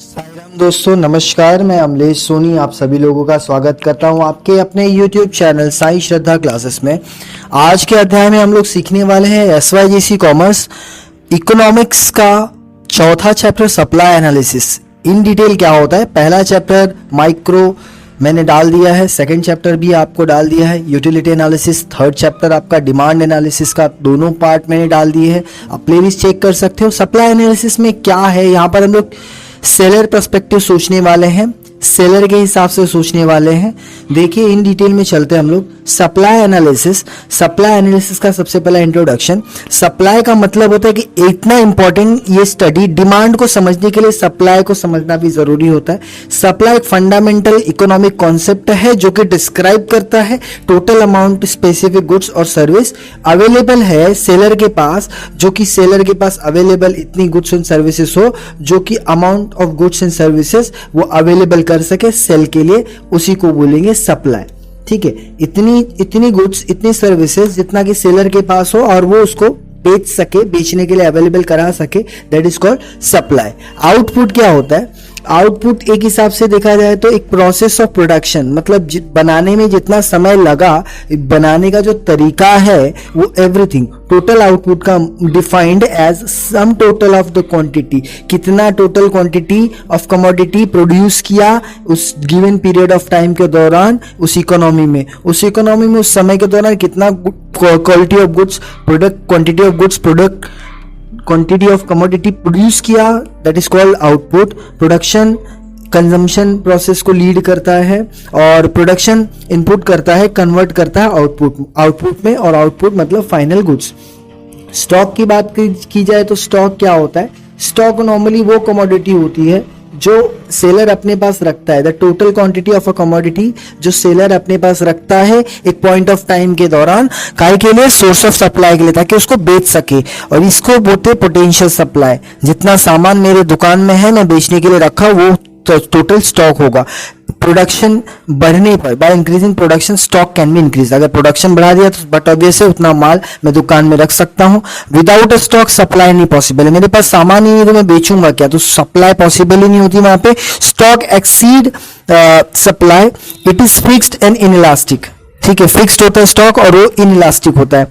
साईराम दोस्तों, नमस्कार। मैं अमलेश सोनी आप सभी लोगों का स्वागत करता हूं आपके अपने YouTube चैनल साई श्रद्धा क्लासेस में। आज के अध्याय में हम लोग सीखने वाले हैं SYGC कॉमर्स इकोनॉमिक्स का चौथा chapter supply analysis. In detail क्या होता है, पहला चैप्टर माइक्रो मैंने डाल दिया है, सेकंड चैप्टर भी आपको डाल दिया है यूटिलिटी एनालिसिस, थर्ड चैप्टर आपका डिमांड एनालिसिस का दोनों पार्ट मैंने डाल दिए हैं। आप प्लेलिस्ट चेक कर सकते हो। सप्लाई एनालिसिस में क्या है, यहाँ पर हम लोग सेलर पर्सपेक्टिव सोचने वाले हैं, सेलर के हिसाब से सोचने वाले हैं। देखिए इन डिटेल में चलते हैं हम लोग। सप्लाई एनालिसिस का सबसे पहला इंट्रोडक्शन। सप्लाई का मतलब होता है कि इतना इंपॉर्टेंट ये स्टडी, डिमांड को समझने के लिए सप्लाई को समझना भी जरूरी होता है। सप्लाई एक फंडामेंटल इकोनॉमिक कॉन्सेप्ट है जो कि डिस्क्राइब करता है टोटल अमाउंट स्पेसिफिक गुड्स और सर्विस अवेलेबल है सेलर के पास, जो कि सेलर के पास अवेलेबल इतनी गुड्स एंड सर्विसेज हो जो कि amount of goods and services वो अवेलेबल कर सके सेल के लिए, उसी को बोलेंगे सप्लाई। ठीक है, इतनी गुड्स इतनी सर्विसेज जितना कि सेलर के पास हो और वो उसको बेच सके, बेचने के लिए अवेलेबल करा सके, that is called supply. Output क्या होता है? आउटपुट एक हिसाब से देखा जाए तो एक प्रोसेस ऑफ प्रोडक्शन, मतलब बनाने में जितना समय लगा, बनाने का जो तरीका है वो एवरीथिंग, टोटल आउटपुट का defined as sum total of the quantity. कितना total quantity of commodity produce किया उस गिवन पीरियड ऑफ टाइम के दौरान उस इकोनॉमी में, उस समय के दौरान कितना quality of goods product, quantity of goods product, quantity of commodity produce किया, that is called output. Production consumption process को लीड करता है और प्रोडक्शन इनपुट करता है, कन्वर्ट करता है आउटपुट में, और आउटपुट मतलब फाइनल गुड्स। स्टॉक की बात की जाए तो स्टॉक क्या होता है? स्टॉक नॉर्मली वो कमोडिटी होती है जो सेलर अपने पास रखता है, the total quantity of a commodity जो सेलर अपने पास रखता है एक पॉइंट ऑफ टाइम के दौरान, काय के लिए? सोर्स ऑफ सप्लाई के लिए, ताकि उसको बेच सके। और इसको बोलते हैं पोटेंशियल सप्लाई। जितना सामान मेरे दुकान में है मैं बेचने के लिए रखा, वो टोटल स्टॉक होगा। प्रोडक्शन बढ़ने पर, by increasing production stock can be increase. अगर प्रोडक्शन बढ़ा दिया तो बट ऑब्वियसली उतना माल मैं दुकान में रख सकता हूं। विदाउट अ स्टॉक सप्लाई नहीं पॉसिबल है। मेरे पास सामान ही नहीं तो मैं बेचूंगा क्या? तो सप्लाई पॉसिबल ही नहीं होती वहां पे। Stock exceed supply, it is fixed and inelastic. ठीक है, फिक्स्ड होता है स्टॉक और वो इनइलास्टिक होता है।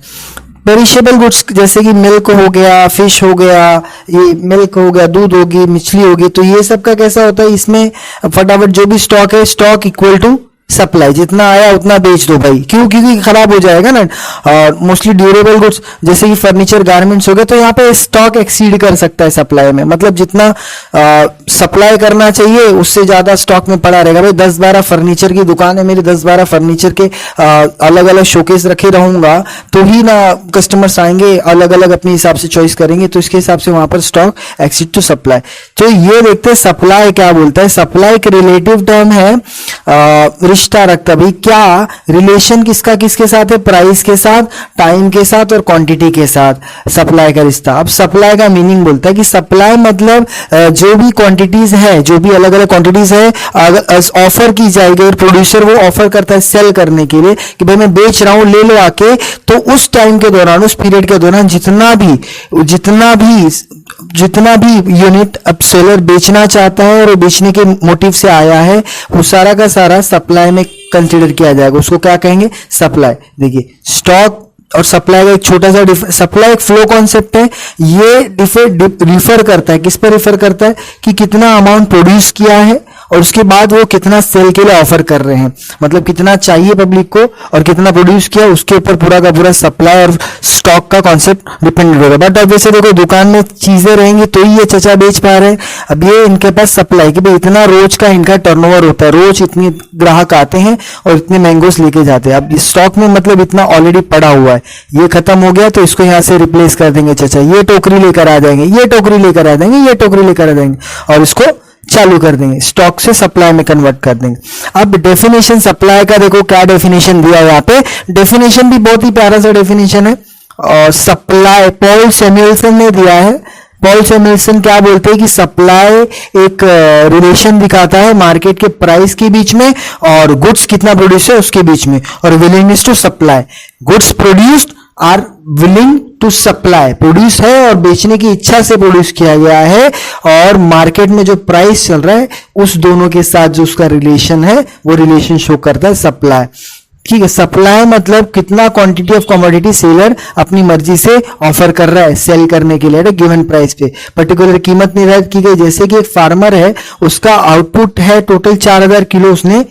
पेरिशेबल गुड्स जैसे कि मिल्क हो गया, फिश हो गया, ये मिल्क हो गया, दूध होगी, मछली होगी, तो ये सब का कैसा होता है? इसमें फटाफट जो भी स्टॉक है, स्टॉक इक्वल टू सप्लाई, जितना आया उतना बेच दो भाई। क्यों? क्योंकि खराब हो जाएगा ना। और मोस्टली ड्यूरेबल गुड्स जैसे कि फर्नीचर, गारमेंट्स हो गए, तो यहाँ पे स्टॉक एक्सीड कर सकता है सप्लाई में, मतलब जितना सप्लाई करना चाहिए उससे ज्यादा स्टॉक में पड़ा रहेगा। भाई 10-12 फर्नीचर की दुकान है मेरी, 10-12 फर्नीचर के अलग अलग शोकेस रखे रहूंगा तो ही ना कस्टमर्स आएंगे, अलग अलग अपने हिसाब से चॉइस करेंगे, तो इसके हिसाब से वहां पर स्टॉक एक्सीड टू सप्लाई। तो ये देखते हैं सप्लाई क्या बोलता है। सप्लाई एक रिलेटिव टर्म है, रिश्ता रखता भाई, क्या रिलेशन किसका किसके साथ है? प्राइस के साथ, टाइम के साथ और क्वांटिटी के साथ सप्लाई का रिश्ता। अब सप्लाई का मीनिंग बोलता है कि सप्लाई मतलब जो भी क्वांटिटीज है, जो भी अलग अलग क्वांटिटीज है, अगर ऑफर की जाएगी और प्रोड्यूसर वो ऑफर करता है सेल करने के लिए कि भाई मैं बेच रहा हूं, ले लो आके, तो उस टाइम के दौरान, उस पीरियड के दौरान जितना भी यूनिट अब सेलर बेचना चाहता है और वो बेचने के मोटिव से आया है, वो सारा का सारा सप्लाई में कंसीडर किया जाएगा। उसको क्या कहेंगे? सप्लाई। देखिए स्टॉक और सप्लाई का एक छोटा सा सप्लाई एक फ्लो कॉन्सेप्ट है। ये रिफर करता है, किस पर रिफर करता है? कि कितना अमाउंट प्रोड्यूस किया है और उसके बाद वो कितना सेल के लिए ऑफर कर रहे हैं, मतलब कितना चाहिए पब्लिक को और कितना प्रोड्यूस किया, उसके ऊपर पूरा का पूरा सप्लाई और स्टॉक का कॉन्सेप्ट डिपेंडेंट होगा। बट अब वैसे देखो दुकान में चीजें रहेंगी तो ही ये चचा बेच पा रहे हैं। अब ये इनके पास सप्लाई कि भाई इतना रोज का इनका टर्नओवर होता है, रोज इतने ग्राहक आते हैं और इतने मैंगोस लेके जाते हैं। अब स्टॉक में मतलब इतना ऑलरेडी पड़ा हुआ है, ये खत्म हो गया तो इसको यहाँ से रिप्लेस कर देंगे चचा, ये टोकरी लेकर आ जाएंगे, ये टोकरी लेकर आ जाएंगे, ये टोकरी लेकर आ जाएंगे और इसको चालू कर देंगे, स्टॉक से सप्लाई में कन्वर्ट कर देंगे। अब डेफिनेशन सप्लाई का देखो क्या डेफिनेशन दिया है यहाँ पे। डेफिनेशन भी बहुत ही प्यारा सा डेफिनेशन है और सप्लाई पॉल सैमुएल्सन ने दिया है। पॉल सैमुएल्सन क्या बोलते हैं कि सप्लाई एक रिलेशन दिखाता है मार्केट के प्राइस के बीच में और गुड्स कितना प्रोड्यूस है उसके बीच में, और willingness to supply. Goods produced are willing to supply, produce है और बेचने की इच्छा से प्रोड्यूस किया गया है, और मार्केट में जो प्राइस चल रहा है उस दोनों के साथ जो उसका रिलेशन है वो रिलेशन शो करता है सप्लाई। ठीक है, सप्लाई मतलब कितना क्वांटिटी ऑफ कमोडिटी सेलर अपनी मर्जी से ऑफर कर रहा है सेल करने के लिए गिवन प्राइस पे, पर्टिकुलर कीमत निर्धारित की गई। जैसे कि एक फार्मर है, उसका आउटपुट है टोटल 4000 किलो उसने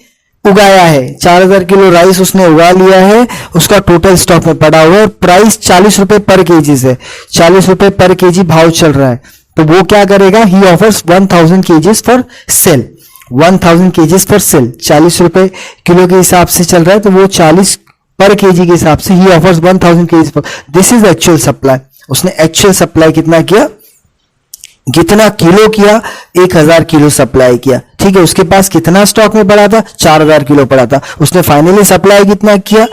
उगाया है, 4000 किलो राइस उसने उगा लिया है, उसका टोटल स्टॉक में पड़ा हुआ है, प्राइस 40 रुपए पर केजी से 40 रुपए पर केजी भाव चल रहा है। तो वो क्या करेगा, he offers 1000 KGs for sale, 1000 KGs for sale, 40 रुपए किलो के हिसाब से चल रहा है, तो वो 40 पर केजी के हिसाब से he offers 1000 KGs for, this is actual supply. उसने एक्चुअल सप्लाई कितना किया, कितना किलो किया, 1000 किलो सप्लाई किया। ठीक है, उसके पास कितना स्टॉक में पड़ा था, 4000 किलो पड़ा था, उसने फाइनली सप्लाई कितना किया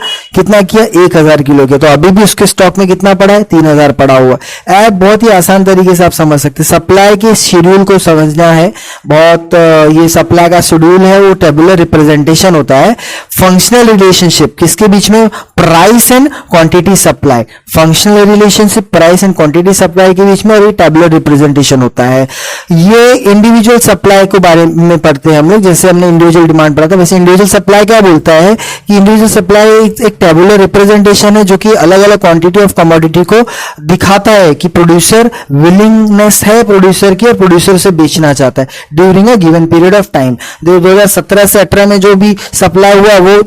1000 किलो किया, तो अभी भी उसके स्टॉक में कितना पड़ा है, 3000 पड़ा हुआ है। बहुत ही आसान तरीके से आप समझ सकते हैं, सप्लाई के शेड्यूल को समझना है बहुत। ये सप्लाई का शेड्यूल है वो टेबुलर रिप्रेजेंटेशन होता है, फंक्शनल रिलेशनशिप किसके बीच में, price and quantity supply, functional relationship price and quantity supply के बीच में, और ये टेबुलर रिप्रेजेंटेशन होता है। ये इंडिविजुअल सप्लाई को बारे में पढ़ते हैं हम लोग, जैसे हमने इंडिविजुअल डिमांड पढ़ा था, वैसे इंडिविजुअल सप्लाई क्या बोलता है कि इंडिविजुअल सप्लाई एक टेबुलर रिप्रेजेंटेशन है जो कि अलग अलग क्वांटिटी ऑफ कमोडिटी को दिखाता है कि प्रोड्यूसर विलिंगनेस है प्रोड्यूसर की, और प्रोड्यूसर से बेचना चाहता है during a given period of time. 2017 से 18 में जो भी सप्लाई हुआ वो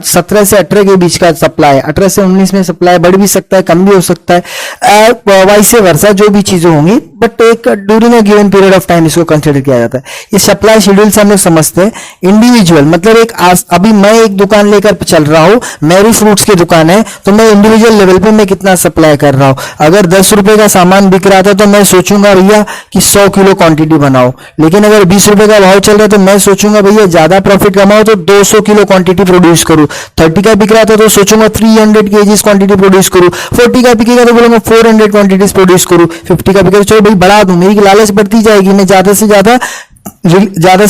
17 से 18 के बीच का सप्लाई, 18 से 19 में सप्लाई बढ़ भी सकता है, कम भी हो सकता है, वाइस वर्सा जो भी चीजें होंगी, बट एक during a given period of time इसको कंसिडर किया जाता है। इस सप्लाई शेड्यूल से हम लोग समझते हैं इंडिविजुअल मतलब एक अभी मैं एक दुकान लेकर चल रहा हूं, मेरी फ्रूट्स की दुकान है, तो मैं इंडिविजुअल लेवल पे मैं कितना सप्लाई कर रहा हूं। अगर 10 रुपए का सामान बिक रहा था तो मैं सोचूंगा भैया कि 100 किलो क्वांटिटी बनाओ, लेकिन अगर 20 रुपए का भाव चल रहा है तो मैं सोचूंगा भैया ज्यादा प्रॉफिट कमाओ तो 200 किलो क्वांटिटी प्रोड्यूस करूं। 30 का बिक रहा था तो सोचूंगा 300 केजीज क्वांटिटी प्रोड्यूस करूं। 40 का बिकेगा तो बोलूंगा 400 क्वांटिटीज प्रोड्यूस करूं। 50 का बिकेगा तो चलो भाई बढ़ा दूं, मेरी लालच बढ़ती जाएगी, मैं ज्यादा से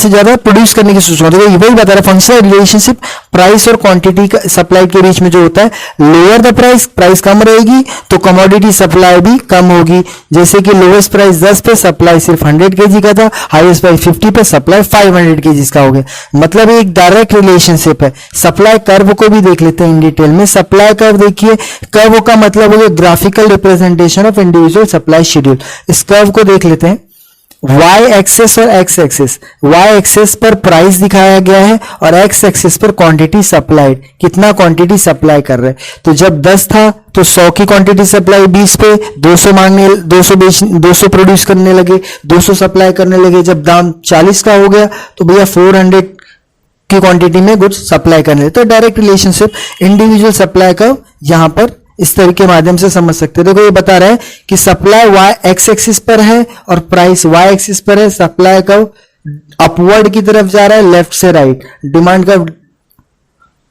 ज्यादा प्रोड्यूस करने की सोचूंगा। तो वही बता रहा फंक्शनल रिलेशनशिप प्राइस और क्वांटिटी का सप्लाई के बीच में जो होता है, लोअर द प्राइस कम रहेगी तो कमोडिटी सप्लाई भी कम होगी। जैसे कि लोएस्ट प्राइस 10 पे सप्लाई सिर्फ 100 केजी का था, हाईएस्ट प्राइस 50 पे सप्लाई 500 केजी का हो गया। मतलब एक डायरेक्ट रिलेशनशिप है। सप्लाई कर्व को भी देख लेते हैं इन डिटेल में। सप्लाई कर्व देखिए, कर्व का मतलब हो गया graphical representation of individual supply schedule. इस कर्व को देख लेते हैं, वाई एक्सेस और एक्स एक्सेस, वाई एक्सेस पर प्राइस दिखाया गया है और एक्स एक्सेस पर क्वांटिटी सप्लाइड, कितना क्वांटिटी सप्लाई कर रहे हैं। तो जब 10 था तो 100 की क्वांटिटी सप्लाई 20 पे, 200 प्रोड्यूस करने लगे, 200 सप्लाई करने लगे। जब दाम 40 का हो गया तो भैया 400 की क्वांटिटी में गुड्स सप्लाई करने लगे। तो डायरेक्ट रिलेशनशिप इंडिविजुअल सप्लाई का यहां पर इस तरीके के माध्यम से समझ सकते हैं। देखो ये बता रहा है कि सप्लाई वाई एक्स एक्सिस पर है और प्राइस वाई एक्सिस पर है। सप्लाई का अपवर्ड की तरफ जा रहा है, लेफ्ट से राइट। डिमांड का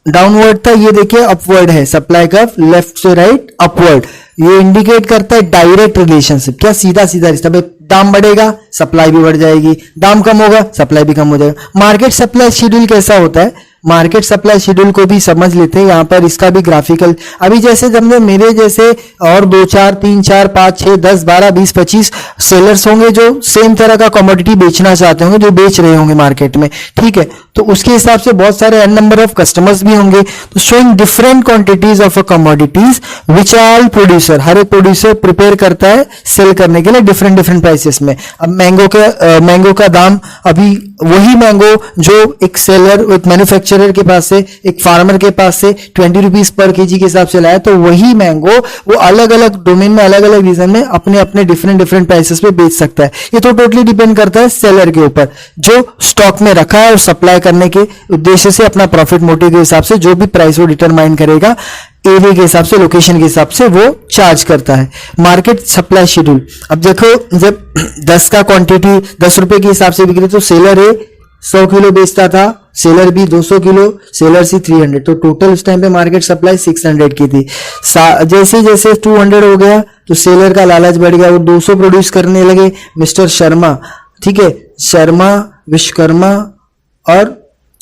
डाउनवर्ड था, ये देखिए अपवर्ड है। सप्लाई का लेफ्ट से राइट अपवर्ड, ये इंडिकेट करता है डायरेक्ट रिलेशनशिप। क्या सीधा रिश्ता, भाई दाम बढ़ेगा सप्लाई भी बढ़ जाएगी, दाम कम होगा सप्लाई भी कम हो जाएगा। मार्केट सप्लाई शेड्यूल कैसा होता है, मार्केट सप्लाई शेड्यूल को भी समझ लेते हैं। यहां पर इसका भी ग्राफिकल, अभी जैसे जब मेरे जैसे और 2 4 3 4 5 6 10 12 20 25 सेलर्स होंगे जो सेम तरह का कमोडिटी बेचना चाहते होंगे, जो बेच रहे होंगे मार्केट में, ठीक है। तो उसके हिसाब से बहुत सारे एन नंबर ऑफ कस्टमर्स भी होंगे। तो showing different quantities of a commodities which are producer, हर एक प्रोड्यूसर प्रिपेयर करता है सेल करने के लिए डिफरेंट प्राइसेस में। अब मैंगो का दाम, अभी वही मैंगो जो एक सेलर, एक मैन्युफैक्चरर के पास से, एक फार्मर के पास से 20 रुपीज पर केजी के हिसाब से लाया, तो वही मैंगो वो अलग अलग डोमेन में, अलग अलग रीजन में अपने अपने डिफरेंट प्राइसेस पे बेच सकता है। ये तो टोटली डिपेंड करता है सेलर के ऊपर, जो स्टॉक में रखा है और सप्लाई करने के उद्देश्य से अपना प्रॉफिट मोटिव के हिसाब से जो भी प्राइस वो डिटरमाइन करेगा, एरिया के हिसाब से, लोकेशन के हिसाब से वो चार्ज करता है। मार्केट सप्लाई शेड्यूल, अब देखो जब 10 का क्वांटिटी 10 रुपए के हिसाब से बिक रही, तो सेलर ए 100 किलो बेचता था, सेलर बी 200 किलो, सेलर सी 300, तो टोटल उस टाइम पे मार्केट सप्लाई 600 की थी। जैसे जैसे 200 हो गया तो सेलर का लालच बढ़ गया, वो 200 प्रोड्यूस करने लगे। मिस्टर शर्मा, ठीक है, शर्मा, विश्वकर्मा और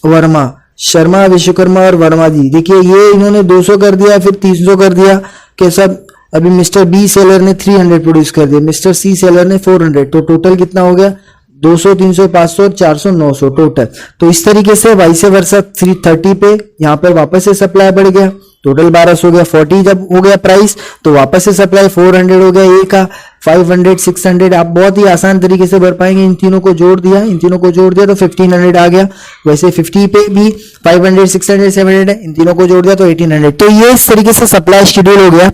वर्मा, शर्मा, विश्वकर्मा और वर्मा जी, देखिए ये इन्होंने 200 कर दिया, फिर 300 कर दिया, के सब अभी मिस्टर बी सेलर ने 300 प्रोड्यूस कर दिया, मिस्टर सी सेलर ने 400, तो टोटल कितना हो गया 200, 300, 500, 400, 900 टोटल। तो इस तरीके से वाइस वर्सा 330 पे यहाँ पर वापस से सप्लाई बढ़ गया, टोटल 1200 हो गया। 40 जब हो गया प्राइस तो वापस से सप्लाई 400 हो गया ए का, 500, 600 आप बहुत ही आसान तरीके से भर पाएंगे। इन तीनों को जोड़ दिया तो 1500 आ गया। वैसे 50 पे भी 500, 600, 700 है, इन तीनों को जोड़ दिया तो 1800। तो ये इस तरीके से सप्लाई शेड्यूल हो गया।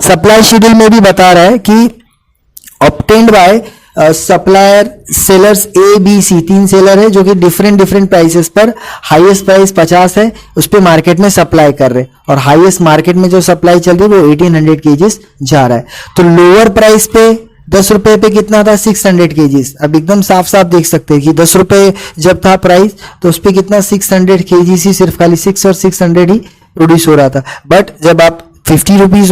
सप्लाई शेड्यूल में भी बता रहा है कि obtained by supplier sellers A B C, 3 seller है जो कि डिफरेंट प्राइसेस पर हाईएस्ट प्राइस 50 है उस पे मार्केट में सप्लाई कर रहे हैं, और हाईएस्ट मार्केट में जो सप्लाई चल रही है वो 1800 केजीज जा रहा है। तो लोअर प्राइस पे 10 रुपए पे कितना था 600 केजीज। अब एकदम साफ साफ देख सकते हैं कि 10 रुपए जब था प्राइस तो उस पे कितना 600 केजीज ही, सिर्फ खाली 6 और 600 ही प्रोड्यूस हो रहा था। बट जब आप 50 रुपीज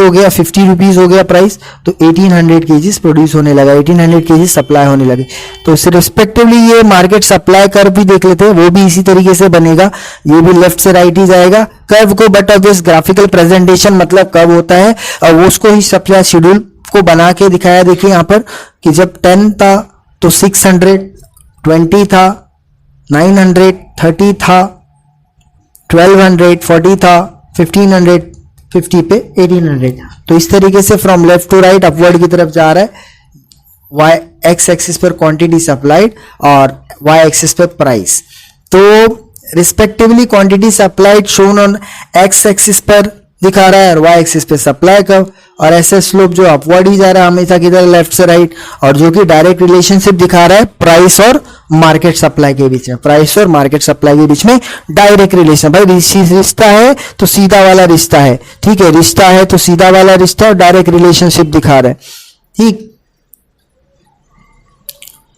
हो गया प्राइस तो 1800 केजीज प्रोड्यूस होने लगा, 1800 केजीज सप्लाई होने लगे। तो इस रिस्पेक्टिवली ये मार्केट सप्लाई कर्व भी देख लेते हैं, वो भी इसी तरीके से बनेगा, ये भी लेफ्ट से राइट ही जाएगा कर्व को। बट अब इस ग्राफिकल प्रेजेंटेशन मतलब कब होता है और वो उसको ही सप्लाई शेड्यूल को बना के दिखाया। देखिए यहाँ पर कि जब 10 था तो 600, 20 था 900, 30 था 1200, 40 था 1500, 50 पे 1800। तो इस तरीके से from left to right upward की तरफ जा रहा है। वाई एक्स एक्सिस पर क्वांटिटी सप्लाइड और वाई एक्सिस पर प्राइस। तो respectively quantity supplied shown on X axis पर दिखा रहा है और वाई एक्सिस पे सप्लाई कर्व, और ऐसे स्लोप जो अपवर्ड ही जा रहा है हमेशा किधर लेफ्ट से राइट, और जो कि डायरेक्ट रिलेशनशिप दिखा रहा है प्राइस और मार्केट सप्लाई के बीच में, प्राइस और मार्केट सप्लाई के बीच में डायरेक्ट रिलेशन। भाई रिश्ता है तो सीधा वाला रिश्ता है, ठीक है, रिश्ता है तो सीधा वाला रिश्ता और डायरेक्ट रिलेशनशिप दिखा रहा है, ठीक।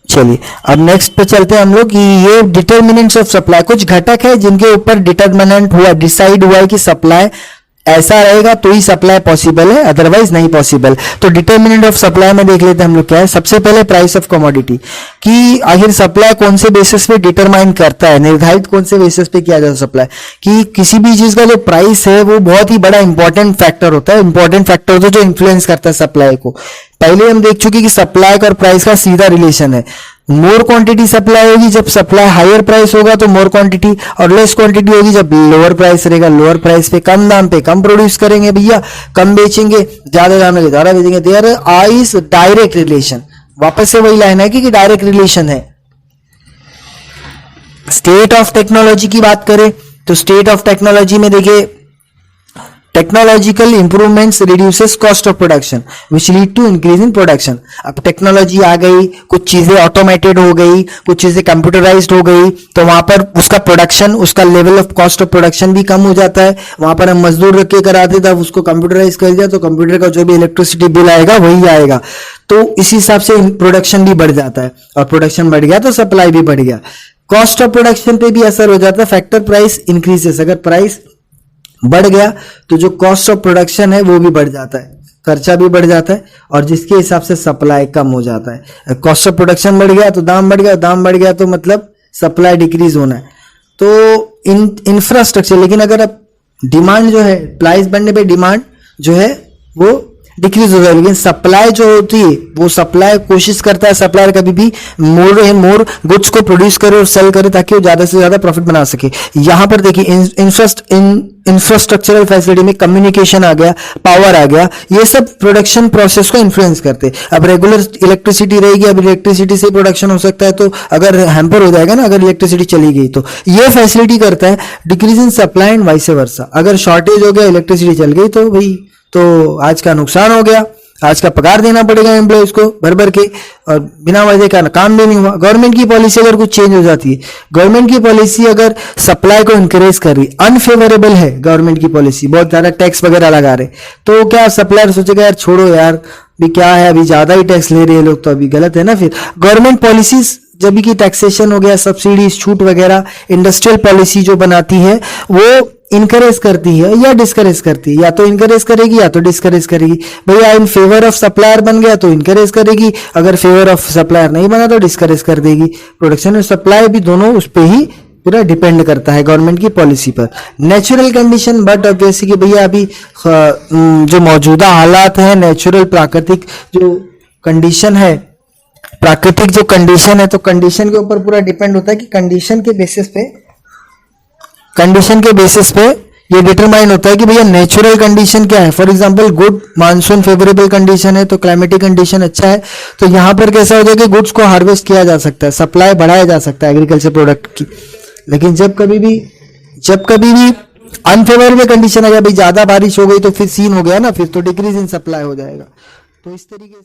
चलिए अब नेक्स्ट पे चलते हैं हम लोग कि ये डिटर्मिनेंट्स ऑफ सप्लाई, कुछ घटक है जिनके ऊपर डिटर्मिनेंट हुआ, डिसाइड हुआ है कि सप्लाई ऐसा रहेगा तो ही सप्लाई पॉसिबल है, अदरवाइज नहीं पॉसिबल। तो डिटर्मिनेंट ऑफ सप्लाई में देख लेते हैं हम लोग क्या है। सबसे पहले प्राइस ऑफ कमोडिटी, कि आखिर सप्लाई कौन से बेसिस पे डिटरमाइन करता है, निर्धारित कौन से बेसिस पे किया जाता है सप्लाई, कि किसी भी चीज का जो प्राइस है वो बहुत ही बड़ा इंपॉर्टेंट फैक्टर होता है, इंपॉर्टेंट फैक्टर होता है जो इन्फ्लुएंस करता है सप्लाई को। पहले हम देख चुके कि सप्लाई और प्राइस का सीधा रिलेशन है। मोर क्वांटिटी सप्लाई होगी जब सप्लाई हायर प्राइस होगा तो मोर क्वांटिटी, और लेस क्वांटिटी होगी जब लोअर प्राइस रहेगा। लोअर प्राइस पे कम दाम पे कम प्रोड्यूस करेंगे भैया, कम बेचेंगे, ज्यादा दाम पे ज्यादा बेचेंगे। देयर आइज डायरेक्ट रिलेशन, वापस से वही लाइन है कि डायरेक्ट रिलेशन है। स्टेट ऑफ टेक्नोलॉजी की बात करें तो स्टेट ऑफ टेक्नोलॉजी में देखिए technological improvements reduces cost of production which lead to increase in production. अब टेक्नोलॉजी आ गई, कुछ चीजें ऑटोमेटेड हो गई, कुछ चीजें कंप्यूटराइज्ड हो गई, तो वहां पर उसका प्रोडक्शन, उसका level of cost of production भी कम हो जाता है। वहां पर हम मजदूर रख के कराते थे, अब उसको कंप्यूटराइज कर दिया तो कंप्यूटर का जो भी इलेक्ट्रिसिटी बिल आएगा वही आएगा। तो इस हिसाब से प्रोडक्शन भी बढ़ जाता है, और प्रोडक्शन बढ़ गया तो सप्लाई भी बढ़ गया। कॉस्ट ऑफ प्रोडक्शन पे भी असर हो जाता है, फैक्टर प्राइस इंक्रीजेस। अगर प्राइस बढ़ गया तो जो कॉस्ट ऑफ प्रोडक्शन है वो भी बढ़ जाता है, खर्चा भी बढ़ जाता है, और जिसके हिसाब से सप्लाई कम हो जाता है। कॉस्ट ऑफ प्रोडक्शन बढ़ गया तो दाम बढ़ गया, दाम बढ़ गया तो मतलब सप्लाई डिक्रीज होना है। तो इंफ्रास्ट्रक्चर, लेकिन अगर अब डिमांड जो है, प्राइस बढ़ने पे डिमांड जो है वो डिक्रीज हो जाए, लेकिन सप्लाई जो होती है वो सप्लाई कोशिश करता है, सप्लायर कभी भी मोर गुड्स को प्रोड्यूस करे और सेल करे ताकि वो ज्यादा से ज्यादा प्रॉफिट बना सके। यहां पर देखिए इंफ्रास्ट्रक्चरल फैसिलिटी में कम्युनिकेशन आ गया, पावर आ गया, ये सब प्रोडक्शन प्रोसेस को इन्फ्लुएंस करते। अब रेगुलर इलेक्ट्रिसिटी रहेगी, अब इलेक्ट्रिसिटी से प्रोडक्शन हो सकता है, तो अगर हैम्पर हो जाएगा ना, अगर इलेक्ट्रिसिटी चली गई तो ये फैसिलिटी करता है decrease in supply and vice versa. अगर शॉर्टेज हो गया, इलेक्ट्रिसिटी चल गई तो भाई तो आज का नुकसान हो गया, आज का पगार देना पड़ेगा एम्प्लॉयज को भर भर के, और बिना वजह का काम भी नहीं हुआ। गवर्नमेंट की पॉलिसी अगर कुछ चेंज हो जाती है, गवर्नमेंट की पॉलिसी अगर सप्लाई को इंकरेज कर रही, अनफेवरेबल है गवर्नमेंट की पॉलिसी, बहुत ज्यादा टैक्स वगैरह लगा रहे, तो क्या सप्लायर सोचेगा यार छोड़ो यार भी क्या है, अभी ज्यादा ही टैक्स ले रहे हैं लोग, तो अभी गलत है ना। फिर गवर्नमेंट पॉलिसीज जब भी की टैक्सेशन हो गया, सब्सिडीज, छूट वगैरह, इंडस्ट्रियल पॉलिसी जो बनाती है वो इनकरेज करती है या डिस्करेज करती है, या तो इनकरेज करेगी या तो डिस्करेज करेगी। भैया इन फेवर ऑफ सप्लायर बन गया तो इनकरेज करेगी, अगर फेवर ऑफ सप्लायर नहीं बना तो डिस्करेज कर देगी। प्रोडक्शन और सप्लाई भी दोनों उस पर ही पूरा डिपेंड करता है गवर्नमेंट की पॉलिसी पर। नेचुरल कंडीशन, बट ऑब्वियसली कि भैया अभी जो मौजूदा हालात हैं, नेचुरल प्राकृतिक जो कंडीशन है, प्राकृतिक जो कंडीशन है, तो कंडीशन के ऊपर पूरा डिपेंड होता है कि कंडीशन के बेसिस पे ये डिटरमाइन होता है कि भैया नेचुरल कंडीशन क्या है। For example good monsoon favourable condition है, तो क्लाइमेटिक कंडीशन अच्छा है, तो यहां पर कैसा हो जाएगा कि गुड्स को हार्वेस्ट किया जा सकता है, सप्लाई बढ़ाया जा सकता है एग्रीकल्चर प्रोडक्ट की। लेकिन जब कभी भी अनफेवरेबल कंडीशन आ गया, भाई ज्यादा बारिश हो गई, तो फिर सीन हो गया ना, फिर तो डिक्रीज इन सप्लाई हो जाएगा। तो इस तरीके से